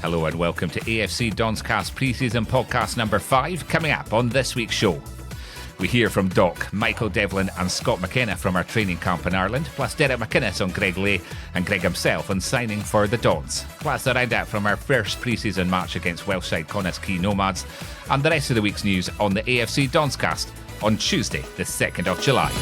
Hello and welcome to AFC DONScast pre-season podcast number 5. Coming up on this week's show, we hear from Doc, Michael Devlin and Scott McKenna from our training camp in Ireland, plus Derek McInnes on Greg Leigh and Greg himself on signing for the Dons. Plus a roundup from our first pre-season match against Welsh side Connah's Quay Nomads, and the rest of the week's news on the AFC DONScast on Tuesday the 2nd of July.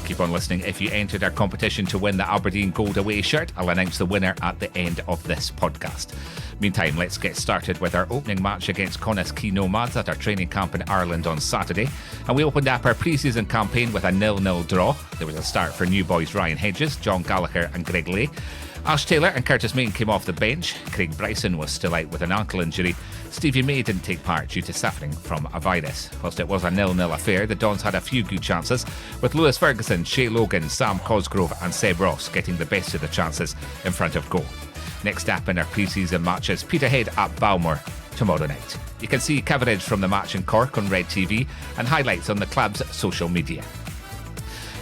Keep on listening if you entered our competition to win the Aberdeen Gold Away shirt. I'll announce the winner at the end of this podcast. Meantime, let's get started with our opening match against Connah's Quay Nomads at our training camp in Ireland on Saturday. And we opened up our pre-season campaign with a 0-0 draw. There was a start for new boys Ryan Hedges, John Gallagher and Greg Leigh. Ash Taylor and Curtis Main came off the bench. Craig Bryson was still out with an ankle injury. Stevie May didn't take part due to suffering from a virus. Whilst it was a 0-0 affair, the Dons had a few good chances, with Lewis Ferguson, Shea Logan, Sam Cosgrove and Seb Ross getting the best of the chances in front of goal. Next up in our pre-season match is Peterhead at Balmore tomorrow night. You can see coverage from the match in Cork on Red TV and highlights on the club's social media.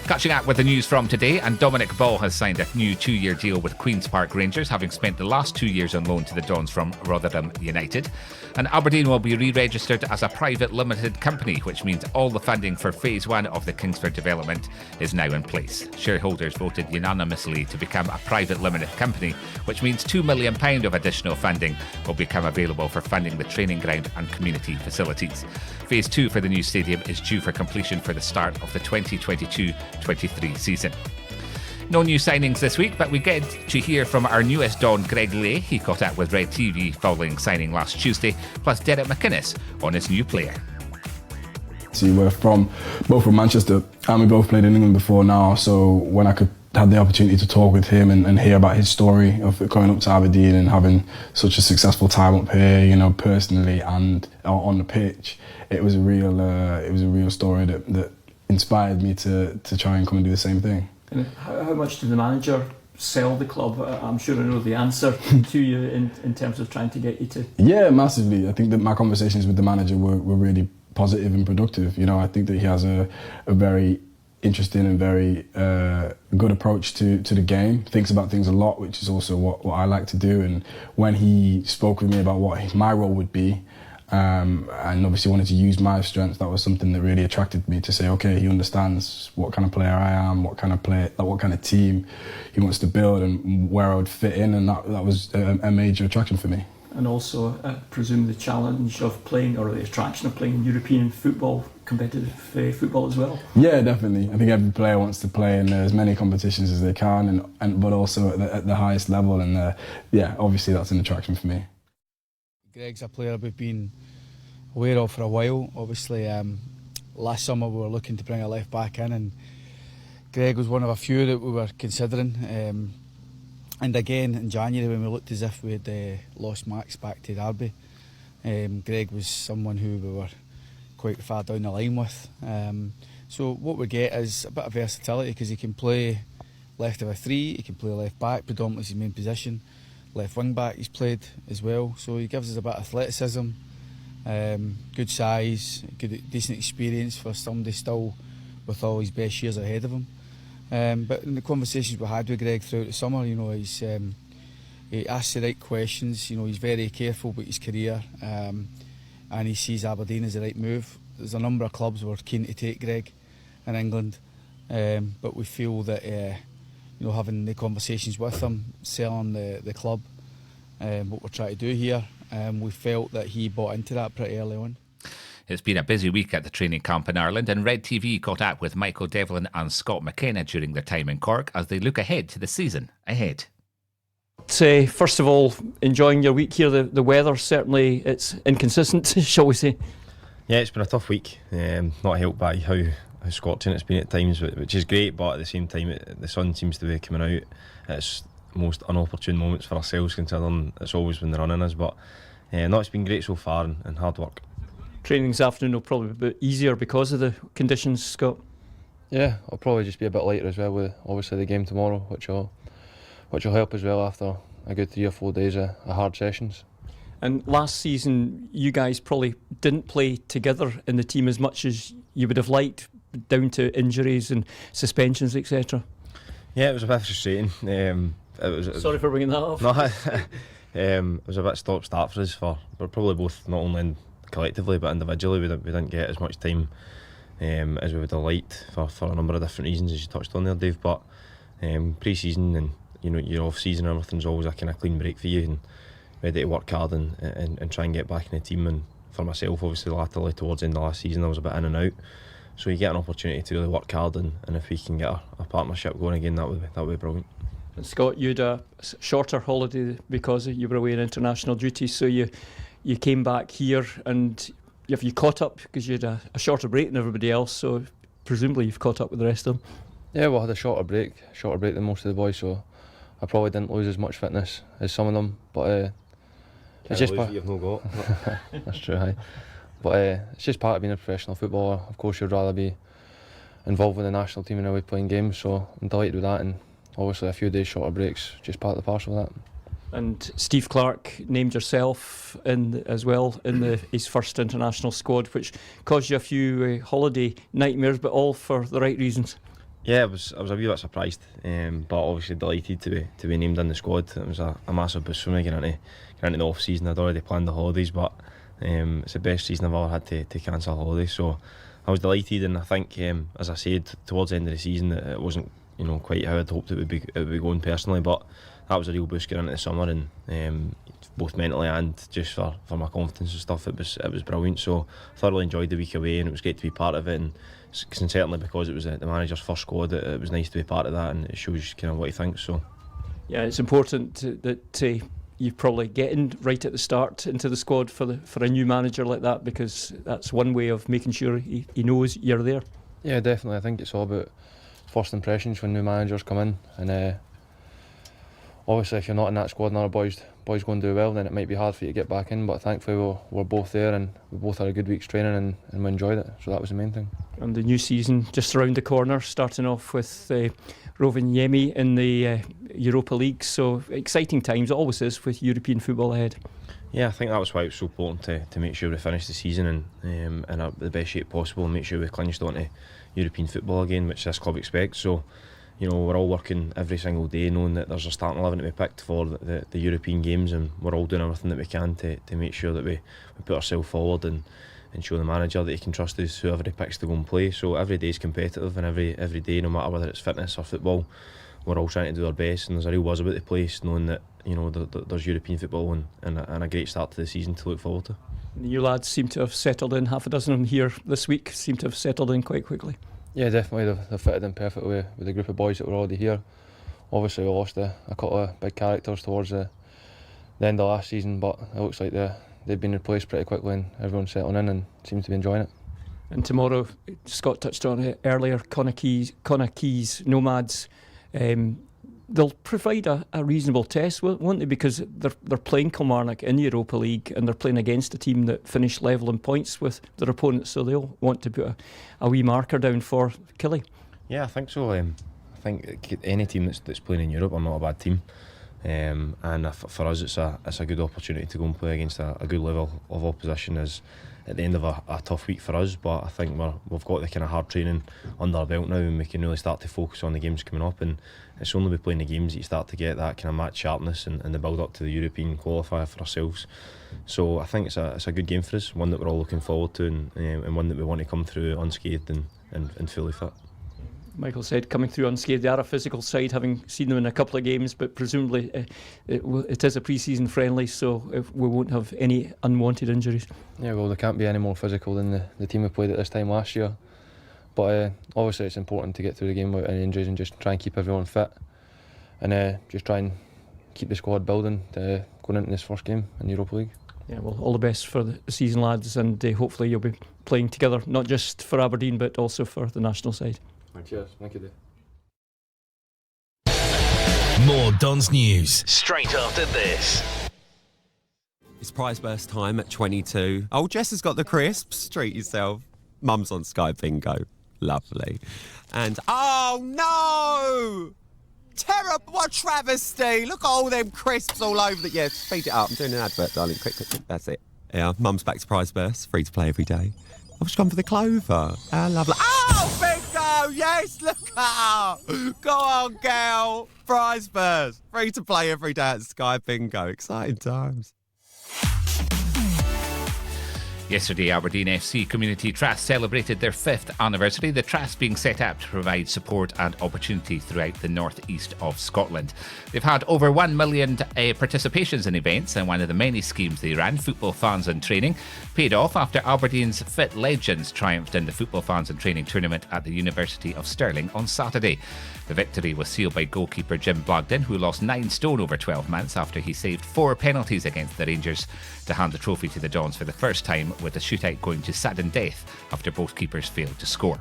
Catching up with the news from today, and Dominic Ball has signed a new 2-year deal with Queen's Park Rangers, having spent the last 2 years on loan to the Dons from Rotherham United. And Aberdeen will be re-registered as a private limited company, which means all the funding for Phase 1 of the Kingsford development is now in place. Shareholders voted unanimously to become a private limited company, which means £2 million of additional funding will become available for funding the training ground and community facilities. Phase 2 for the new stadium is due for completion for the start of the 2022-23 season. No new signings this week, but we get to hear from our newest Don, Greg Leigh. He caught up with Red TV following signing last Tuesday, plus Derek McInnes on his new player. See, we're both from Manchester, and we both played in England before now, so when I had the opportunity to talk with him and hear about his story of going up to Aberdeen and having such a successful time up here, you know, personally and on the pitch, it was a real story that inspired me to try and come and do the same thing. And how much did the manager sell the club? I'm sure I know the answer to you in terms of trying to get you to. Yeah, massively. I think that my conversations with the manager were really positive and productive. You know, I think that he has a very interesting and very good approach to the game. Thinks about things a lot, which is also what I like to do. And when he spoke with me about what my role would be, and obviously wanted to use my strengths, that was something that really attracted me to say, okay, he understands what kind of player I am, what kind of team he wants to build and where I would fit in, and that was a major attraction for me. And also, I presume the challenge of playing, or the attraction of playing European football, competitive football as well. Yeah, definitely. I think every player wants to play in as many competitions as they can, but also at the highest level. And yeah, obviously that's an attraction for me. Greg's a player we've been aware of for a while. Obviously, last summer we were looking to bring a left back in, and Greg was one of a few that we were considering. And again in January, when we looked as if we had lost Max back to Derby, Greg was someone who we were quite far down the line with. So what we get is a bit of versatility, because he can play left of a 3, he can play left back, predominantly his main position. Left wing back he's played as well, so he gives us a bit of athleticism, good size, decent experience for somebody still with all his best years ahead of him. But in the conversations we had with Greg throughout the summer, you know, he asks the right questions. You know, he's very careful about his career, and he sees Aberdeen as the right move. There's a number of clubs who are keen to take Greg in England, but we feel that you know, having the conversations with him, selling the club, what we're trying to do here, we felt that he bought into that pretty early on. It's been a busy week at the training camp in Ireland, and Red TV caught up with Michael Devlin and Scott McKenna during their time in Cork as they look ahead to the season ahead. First of all, enjoying your week here. The weather, certainly it's inconsistent, shall we say. Yeah, it's been a tough week, not helped by how scorching it's been at times, which is great, but at the same time the sun seems to be coming out. It's most unopportune moments for ourselves, considering it's always when the running is, but no, it's been great so far and hard work. Training this afternoon will probably be a bit easier because of the conditions, Scott. Yeah, I'll probably just be a bit lighter as well with obviously the game tomorrow, which will help as well after a good 3 or 4 days of hard sessions. And last season you guys probably didn't play together in the team as much as you would have liked, down to injuries and suspensions, etc. Yeah, it was a bit frustrating. Sorry for bringing that up. No, it was a bit stop-start for us. We're probably both, not only collectively but individually, we didn't get as much time as we would have liked for a number of different reasons, as you touched on there, Dave. But pre-season and your off-season and everything's always a kind of clean break for you, and ready to work hard and try and get back in the team. And for myself, obviously latterly towards the end of last season, I was a bit in and out, so you get an opportunity to really work hard, and if we can get a partnership going again, that would be brilliant. And Scott, you had a shorter holiday because you were away on international duty, so you came back here, and have you caught up because you had a shorter break than everybody else, so presumably you've caught up with the rest of them? Yeah, well, I had a shorter break than most of the boys, so I probably didn't lose as much fitness as some of them, but it's just part. You've not got. That's true, aye. But it's just part of being a professional footballer. Of course, you'd rather be involved with the national team and away playing games, so I'm delighted with that, and obviously a few days shorter breaks, just part of the parcel of that. And Steve Clarke named yourself as well in his first international squad, which caused you a few holiday nightmares, but all for the right reasons. Yeah, I was a wee bit surprised, but obviously delighted to be named in the squad. It was a massive boost for me getting into the off season. I'd already planned the holidays, but it's the best season I've ever had to cancel holidays. So I was delighted, and I think, as I said, towards the end of the season, it wasn't quite how I'd hoped it would be going personally, but that was a real boost getting into the summer, and both mentally and just for my confidence and stuff, it was brilliant. So thoroughly enjoyed the week away, and it was great to be part of it, and certainly because it was the manager's first squad, it was nice to be part of that, and it shows kind of what he thinks. So yeah, it's important that you probably get in right at the start into the squad for a new manager like that, because that's one way of making sure he knows you're there. Yeah, definitely. I think it's all about first impressions when new managers come in, and obviously if you're not in that squad and other boys go and do well, then it might be hard for you to get back in, but thankfully we're both there, and we both had a good week's training, and we enjoyed it, so that was the main thing. And the new season just around the corner, starting off with Rovaniemi in the Europa League, so exciting times, it always is, with European football ahead. Yeah, I think that was why it was so important to make sure we finished the season in the best shape possible, and make sure we clinched onto European football again, which this club expects. So we're all working every single day knowing that there's a starting 11 to be picked for the European games, and we're all doing everything that we can to make sure that we put ourselves forward and show the manager that he can trust us, whoever he picks to go and play. So every day is competitive, and every day, no matter whether it's fitness or football, we're all trying to do our best, and there's a real buzz about the place, knowing that there's European football and a great start to the season to look forward to. You lads seem to have settled in, half a dozen of them here this week, seem to have settled in quite quickly. Yeah, definitely, they've fitted in perfectly with the group of boys that were already here. Obviously we lost a couple of big characters towards the end of last season, but it looks like they've been replaced pretty quickly, and everyone's settling in and seems to be enjoying it. And tomorrow, Scott touched on it earlier, Connah, Quay, Nomads, they'll provide a reasonable test, won't they? Because they're playing Kilmarnock in the Europa League, and they're playing against a team that finished level in points with their opponents, so they'll want to put a wee marker down for Quay. Yeah, I think so. I think any team that's playing in Europe are not a bad team, and for us it's a good opportunity to go and play against a good level of opposition as at the end of a tough week for us. But I think we've got the kind of hard training under our belt now, and we can really start to focus on the games coming up, and it's only by playing the games that you start to get that kind of match sharpness and the build up to the European qualifier for ourselves. So I think it's a good game for us, one that we're all looking forward to, and one that we want to come through unscathed and fully fit. Michael said coming through unscathed. They are a physical side, having seen them in a couple of games, but presumably it is a pre-season friendly, so we won't have any unwanted injuries. Yeah, well, they can't be any more physical than the team we played at this time last year. But obviously it's important to get through the game without any injuries and just try and keep everyone fit, and just try and keep the squad building going into this first game in the Europa League. Yeah, well, all the best for the season, lads, and hopefully you'll be playing together, not just for Aberdeen but also for the national side. Cheers, thank you, Dave. More Dons news straight after this. It's prize burst time at 22. Oh, Jess has got the crisps. Treat yourself. Mum's on Sky Bingo. Lovely. And oh no! Terrible! What a travesty! Look at all them crisps all over the. Yeah, speed it up. I'm doing an advert, darling. Quick. That's it. Yeah, Mum's back to prize burst. Free to play every day. I've just gone for the clover. How lovely. Oh, Bingo! Oh, yes, look at her. Go on, girl. Prize purse. Free to play every day at Sky Bingo. Exciting times. Yesterday, Aberdeen FC Community Trust celebrated their 5th anniversary, the trust being set up to provide support and opportunity throughout the northeast of Scotland. They've had over 1 million participations in events, and one of the many schemes they ran, Football Fans and Training, paid off after Aberdeen's Fit Legends triumphed in the Football Fans and Training tournament at the University of Stirling on Saturday. The victory was sealed by goalkeeper Jim Blagden, who lost 9 stone over 12 months after he saved 4 penalties against the Rangers to hand the trophy to the Dons for the first time, with the shootout going to sudden death after both keepers failed to score.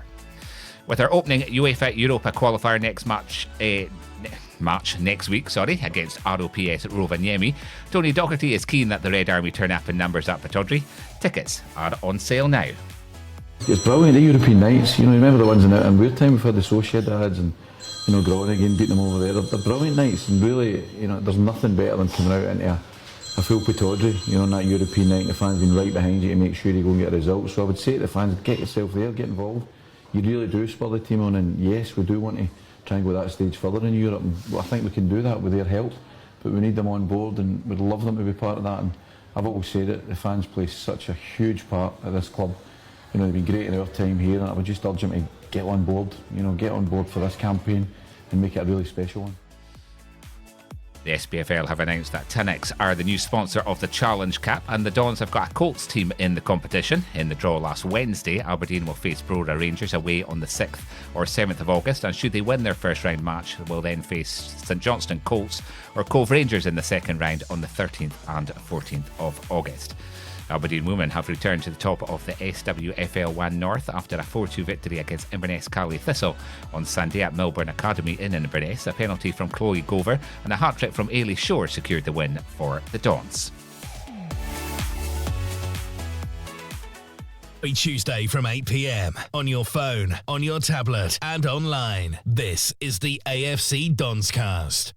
With our opening UEFA Europa Qualifier match next week against RoPS Rovaniemi, Tony Docherty is keen that the Red Army turn up in numbers at Pittodrie. Tickets are on sale now. It's brilliant, the European nights. You know, remember the ones in weird time, we've had the Sociedads and, you know, Groningen beating them over there. They're brilliant nights, and really, you know, there's nothing better than coming out into a full Pittodrie, you know, on that European night, and the fans being right behind you to make sure you go and get a result. So I would say to the fans, get yourself there, get involved. You really do spur the team on, and yes, we do want to try and go that stage further in Europe, and I think we can do that with their help, but we need them on board, and we'd love them to be part of that. And I've always said it, the fans play such a huge part of this club. You know, they've been great in our time here, and I would just urge them to get on board, you know, get on board for this campaign and make it a really special one. The SPFL have announced that Tinnix are the new sponsor of the Challenge Cup, and the Dons have got a Colts team in the competition. In the draw last Wednesday, Aberdeen will face Brora Rangers away on the 6th or 7th of August, and should they win their first round match, will then face St Johnstone Colts or Cove Rangers in the second round on the 13th and 14th of August. Aberdeen women have returned to the top of the SWFL 1 North after a 4-2 victory against Inverness Cally Thistle on Sunday at Melbourne Academy in Inverness. A penalty from Chloe Gover and a hat-trick from Ailey Shore secured the win for the Dons. Every Tuesday from 8 p.m. on your phone, on your tablet and online. This is the AFC DONScast.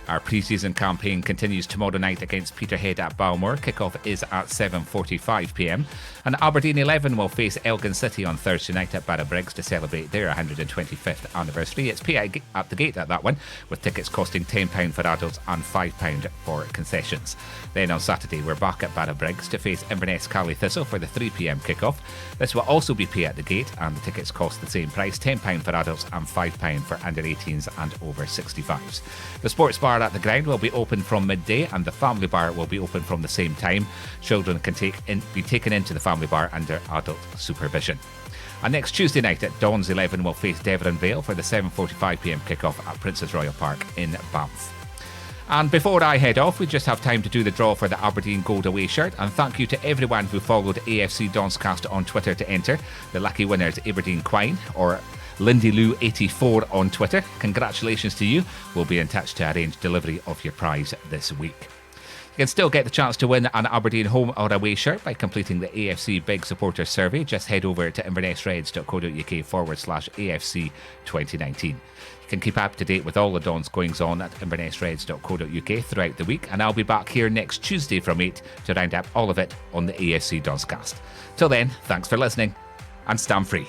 Our pre-season campaign continues tomorrow night against Peterhead at Balmore. Kickoff is at 7:45 p.m. And Aberdeen 11 will face Elgin City on Thursday night at Barrabriggs to celebrate their 125th anniversary. It's pay at the gate at that one, with tickets costing £10 for adults and £5 for concessions. Then on Saturday we're back at Barrabriggs to face Inverness Cally Thistle for the 3 p.m. kickoff. This will also be pay at the gate, and the tickets cost the same price, £10 for adults and £5 for under 18s and over 65s. The sports bar at the ground will be open from midday, and the family bar will be open from the same time. Children can be taken into the family bar under adult supervision. And next Tuesday night at Dons 11 will face Devlin Vale for the 7:45 p.m. kickoff at Princess Royal Park in Banff. And before I head off, we just have time to do the draw for the Aberdeen Gold Away shirt, and thank you to everyone who followed AFC DONScast on Twitter to enter. The lucky winner is Aberdeen Quay, or Lindy Lou 84 on Twitter. Congratulations to you. We'll be in touch to arrange delivery of your prize this week. You can still get the chance to win an Aberdeen home or away shirt by completing the AFC Big Supporter Survey. Just head over to invernessreds.co.uk/AFC 2019. You can keep up to date with all the Dons goings on at invernessreds.co.uk throughout the week, and I'll be back here next Tuesday from 8 to round up all of it on the AFC DONScast. Till then, thanks for listening and stand free.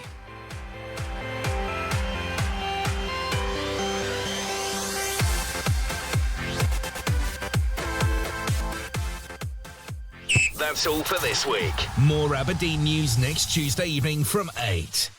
That's all for this week. More Aberdeen news next Tuesday evening from 8.